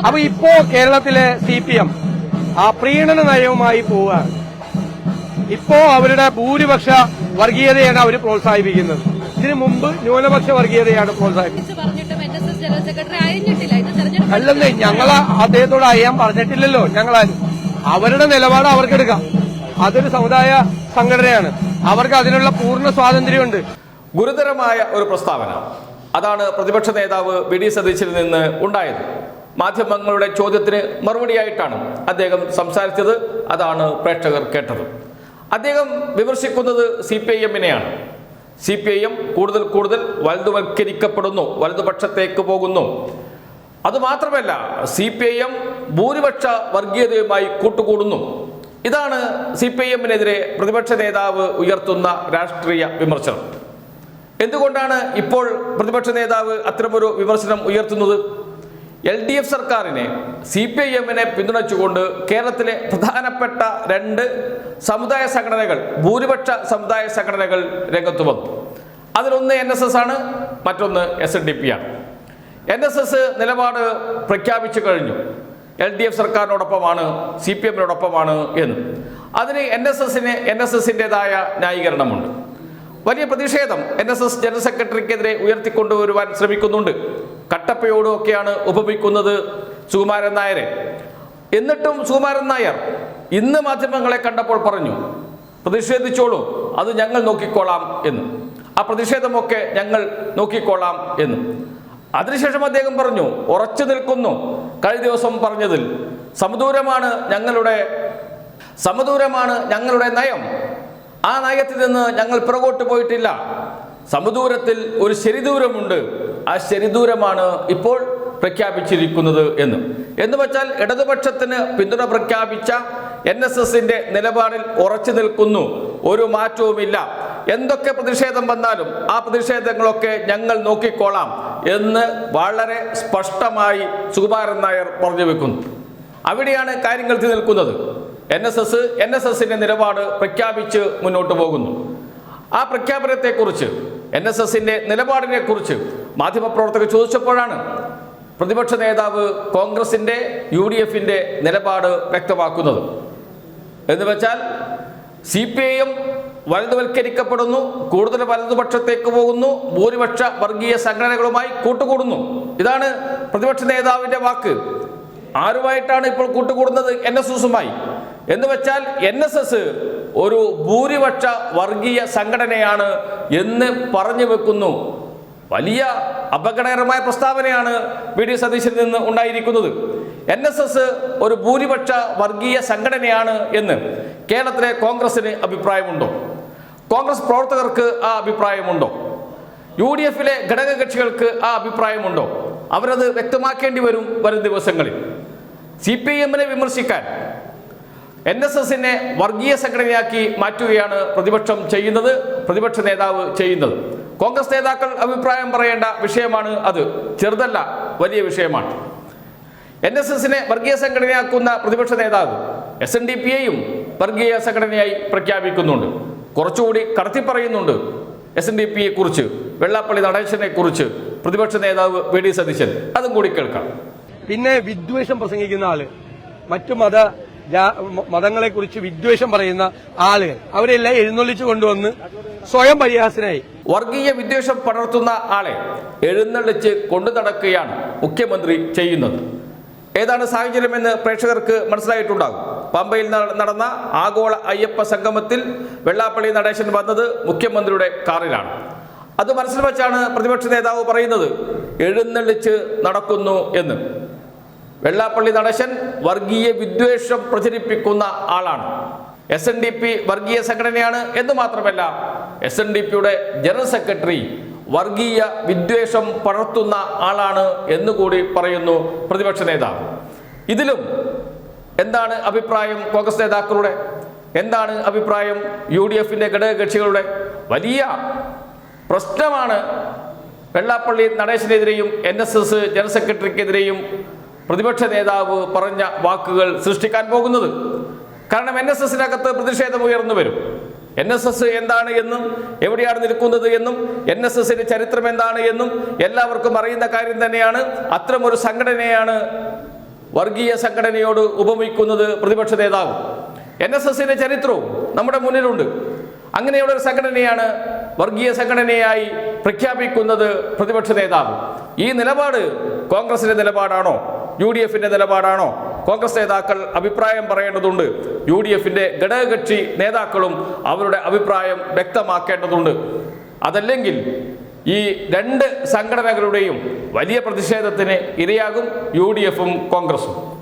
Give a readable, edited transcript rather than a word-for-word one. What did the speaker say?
അപ്പൊ ഇപ്പോ കേരളത്തിലെ CPM ആ പ്രീണന നയവുമായി പോവുകയാണ്. ഇപ്പോ അവരുടെ ഭൂരിപക്ഷ വർഗീയതയാണ് അവർ പ്രോത്സാഹിപ്പിക്കുന്നത്. ഇതിനു മുമ്പ് ന്യൂനപക്ഷ വർഗീയതയാണ് പ്രോത്സാഹിപ്പിക്കുന്നത്. അല്ലെന്നേ, ഞങ്ങൾ അദ്ദേഹത്തോട് അയ്യാൻ പറഞ്ഞിട്ടില്ലല്ലോ. ഞങ്ങൾ അവരുടെ നിലപാട് അവർക്കെടുക്കാം. അതൊരു സമുദായ സംഘടനയാണ്, അവർക്ക് അതിനുള്ള പൂർണ്ണ സ്വാതന്ത്ര്യമുണ്ട്. ഗുരുതരമായ ഒരു പ്രസ്താവന അതാണ് പ്രതിപക്ഷ നേതാവ് വി ഡി സതീശനിൽ നിന്ന് ഉണ്ടായത്. മാധ്യമങ്ങളുടെ ചോദ്യത്തിന് മറുപടിയായിട്ടാണ് അദ്ദേഹം സംസാരിച്ചത്. അതാണ് പ്രേക്ഷകർ കേട്ടത്. അദ്ദേഹം വിമർശിക്കുന്നത് CPIM-നെയാണ്. CPIM കൂടുതൽ കൂടുതൽ വലതുവൽക്കരിക്കപ്പെടുന്നു, വലതുപക്ഷത്തേക്ക് പോകുന്നു. അതുമാത്രമല്ല, CPIM ഭൂരിപക്ഷ വർഗീയതയുമായി കൂട്ടുകൂടുന്നു. ഇതാണ് CPIM-നെതിരെ പ്രതിപക്ഷ നേതാവ് ഉയർത്തുന്ന രാഷ്ട്രീയ വിമർശനം. എന്തുകൊണ്ടാണ് ഇപ്പോൾ പ്രതിപക്ഷ നേതാവ് അത്തരമൊരു വിമർശനം ഉയർത്തുന്നത്? LDF സർക്കാരിനെ CPIM-നെ പിന്തുണച്ചുകൊണ്ട് കേരളത്തിലെ പ്രധാനപ്പെട്ട 2 സമുദായ സംഘടനകൾ, ഭൂരിപക്ഷ സമുദായ സംഘടനകൾ രംഗത്ത് വന്നു. അതിലൊന്ന് NSS ആണ്, മറ്റൊന്ന് SNDP ആണ്. NSS നിലപാട് പ്രഖ്യാപിച്ചു കഴിഞ്ഞു. LDF സർക്കാരിനോടൊപ്പമാണ്, CPM-നോടൊപ്പമാണ് എന്ന്. അതിന് NSS-ൻ്റെതായ ന്യായീകരണമുണ്ട്. വലിയ പ്രതിഷേധം NSS ജനറൽ സെക്രട്ടറിക്കെതിരെ ഉയർത്തിക്കൊണ്ടുവരുവാൻ ശ്രമിക്കുന്നുണ്ട്. കട്ടപ്പയോടുമൊക്കെയാണ് ഉപമിക്കുന്നത് സുകുമാരൻ നായരെ. എന്നിട്ടും സുകുമാരൻ നായർ ഇന്ന് മാധ്യമങ്ങളെ കണ്ടപ്പോൾ പറഞ്ഞു, പ്രതിഷേധിച്ചോളൂ, അത് ഞങ്ങൾ നോക്കിക്കോളാം എന്ന്. ആ പ്രതിഷേധമൊക്കെ ഞങ്ങൾ നോക്കിക്കോളാം എന്ന്. അതിനുശേഷം അദ്ദേഹം പറഞ്ഞു, ഉറച്ചു നിൽക്കുന്നു കഴിഞ്ഞ ദിവസം പറഞ്ഞതിൽ. സമദൂരമാണ് ഞങ്ങളുടെ നയം. ആ നയത്തിൽ നിന്ന് ഞങ്ങൾ പുറകോട്ട് പോയിട്ടില്ല. സമദൂരത്തിൽ ഒരു ശരിദൂരമുണ്ട്. ആ ശരിദൂരമാണ് ഇപ്പോൾ പ്രഖ്യാപിച്ചിരിക്കുന്നത് എന്ന് വെച്ചാൽ ഇടതുപക്ഷത്തിന് പിന്തുണ പ്രഖ്യാപിച്ച NSS-ന്റെ നിലപാടിൽ ഉറച്ചു നിൽക്കുന്നു, ഒരു മാറ്റവുമില്ല. എന്തൊക്കെ പ്രതിഷേധം വന്നാലും ആ പ്രതിഷേധങ്ങളൊക്കെ ഞങ്ങൾ നോക്കിക്കോളാം എന്ന് വളരെ സ്പഷ്ടമായി സുകുമാരൻ നായർ പറഞ്ഞു വെക്കുന്നു. അവിടെയാണ് കാര്യങ്ങൾ എത്തി നിൽക്കുന്നത്. NSS-ന്റെ നിലപാട് പ്രഖ്യാപിച്ച് മുന്നോട്ട് പോകുന്നു. ആ പ്രഖ്യാപനത്തെക്കുറിച്ച്, NSS-ന്റെ നിലപാടിനെ കുറിച്ച് മാധ്യമപ്രവർത്തകർ ചോദിച്ചപ്പോഴാണ് പ്രതിപക്ഷ നേതാവ് കോൺഗ്രസിന്റെ UDF-ന്റെ നിലപാട് വ്യക്തമാക്കുന്നത്. എന്ന് വെച്ചാൽ CPIM വലതുവൽക്കരിക്കപ്പെടുന്നു, കൂടുതൽ വലതുപക്ഷത്തേക്ക് പോകുന്നു, ഭൂരിപക്ഷ വർഗീയ സംഘടനകളുമായി കൂട്ടുകൂടുന്നു. ഇതാണ് പ്രതിപക്ഷ നേതാവിന്റെ വാക്ക്. ആരുമായിട്ടാണ് ഇപ്പോൾ കൂട്ടുകൂടുന്നത്? NSS-ഉമായി. എന്ന് വെച്ചാൽ NSS ഒരു ഭൂരിപക്ഷ വർഗീയ സംഘടനയാണ് എന്ന് പറഞ്ഞു വെക്കുന്നു. വലിയ അപകടകരമായ പ്രസ്താവനയാണ് വി ഡി സതീശനിൽ നിന്ന് ഉണ്ടായിരിക്കുന്നത്. NSS ഒരു ഭൂരിപക്ഷ വർഗീയ സംഘടനയാണ് എന്ന് കേരളത്തിലെ കോൺഗ്രസിന് അഭിപ്രായമുണ്ടോ? കോൺഗ്രസ് പ്രവർത്തകർക്ക് ആ അഭിപ്രായമുണ്ടോ? UDF-ലെ ഘടകകക്ഷികൾക്ക് ആ അഭിപ്രായമുണ്ടോ? അവരത് വ്യക്തമാക്കേണ്ടി വരും ദിവസങ്ങളിൽ. CPIM-നെ വിമർശിക്കാൻ NSS-നെ വർഗീയ സംഘടനയാക്കി മാറ്റുകയാണ് പ്രതിപക്ഷം ചെയ്യുന്നത്, പ്രതിപക്ഷ നേതാവ് ചെയ്യുന്നത്. കോൺഗ്രസ് നേതാക്കൾ അഭിപ്രായം പറയേണ്ട വിഷയമാണ് അത്. ചെറുതല്ല, വലിയ വിഷയമാണ്. NSS-നെ വർഗീയ സംഘടനയാക്കുന്ന പ്രതിപക്ഷ നേതാവ് SNDP-യെയും വർഗീയ സംഘടനയായി പ്രഖ്യാപിക്കുന്നുണ്ട്. കുറച്ചുകൂടി കടത്തി പറയുന്നുണ്ട് SNDP-യെ കുറിച്ച്, വെള്ളാപ്പള്ളി നടേശനെ കുറിച്ച് പ്രതിപക്ഷ നേതാവ് വി ഡി സതീശൻ. അതും കൂടി കേൾക്കാം. പിന്നെ വിദ്വേഷം പ്രസംഗിക്കുന്ന ആള്, മറ്റു മതങ്ങളെ കുറിച്ച് വിദ്വേഷം പറയുന്ന ആളുകൾ, അവരെല്ലാം എഴുന്നള്ളിച്ചു കൊണ്ടുവന്ന് സ്വയം പരിഹാസനായി. വർഗീയ വിദ്വേഷം പടർത്തുന്ന ആളെ എഴുന്നള്ളിച്ച് കൊണ്ടു നടക്കുകയാണ് മുഖ്യമന്ത്രി ചെയ്യുന്നത്. ഏതാണ് സാഹചര്യമെന്ന് പ്രേക്ഷകർക്ക് മനസ്സിലായിട്ടുണ്ടാകും. പമ്പയിൽ നടന്ന ആഗോള അയ്യപ്പ സംഗമത്തിൽ വെള്ളാപ്പള്ളി നടേശൻ വന്നത് മുഖ്യമന്ത്രിയുടെ കാറിലാണ്. അത് മനസ്സിൽ വെച്ചാണ് പ്രതിപക്ഷ നേതാവ് പറയുന്നത് എഴുന്നള്ളിച്ച് നടക്കുന്നു എന്ന്. വെള്ളാപ്പള്ളി നടേശൻ വർഗീയ വിദ്വേഷം പ്രചരിപ്പിക്കുന്ന ആളാണ്. SNDP വർഗീയ സംഘടനയാണ് എന്ന് മാത്രമല്ല, SNDP-യുടെ ജനറൽ സെക്രട്ടറി വർഗീയ വിദ്വേഷം പടർത്തുന്ന ആളാണ് എന്നുകൂടി പറയുന്നു പ്രതിപക്ഷ നേതാവ്. ഇതിലും എന്താണ് അഭിപ്രായം കോൺഗ്രസ് നേതാക്കളുടെ? എന്താണ് അഭിപ്രായം UDF-ന്റെ ഘടകകക്ഷികളുടെ? വലിയ പ്രശ്നമാണ് വെള്ളാപ്പള്ളി നടേശനെതിരെയും NSS ജനറൽ സെക്രട്ടറിക്കെതിരെയും പ്രതിപക്ഷ നേതാവ് പറഞ്ഞ വാക്കുകൾ സൃഷ്ടിക്കാൻ പോകുന്നത്. കാരണം NSS-നകത്ത് പ്രതിഷേധം ഉയർന്നു വരും. NSS എന്താണ് എന്നും എവിടെയാണ് നിൽക്കുന്നത് എന്നും NSSന്റെ ചരിത്രം എന്താണ് എന്നും എല്ലാവർക്കും അറിയുന്ന കാര്യം തന്നെയാണ്. അത്തരമൊരു സംഘടനയാണ് വർഗീയ സംഘടനയോട് ഉപമിക്കുന്നത് പ്രതിപക്ഷ നേതാവ്. NSSന്റെ ചരിത്രവും നമ്മുടെ മുന്നിലുണ്ട്. അങ്ങനെയുള്ളൊരു സംഘടനയാണ് വർഗീയ സംഘടനയായി പ്രഖ്യാപിക്കുന്നത് പ്രതിപക്ഷ നേതാവ്. ഈ നിലപാട് കോൺഗ്രസിന്റെ നിലപാടാണോ UDFന്റെ നിലപാടാണോ? കോൺഗ്രസ് നേതാക്കൾ അഭിപ്രായം പറയേണ്ടതുണ്ട്. UDFന്റെ ഘടകകക്ഷി നേതാക്കളും അവരുടെ അഭിപ്രായം വ്യക്തമാക്കേണ്ടതുണ്ട്. അതല്ലെങ്കിൽ ഈ രണ്ട് സംഘടനകളുടെയും വലിയ പ്രതിഷേധത്തിന് ഇരയാകും UDFും കോൺഗ്രസും.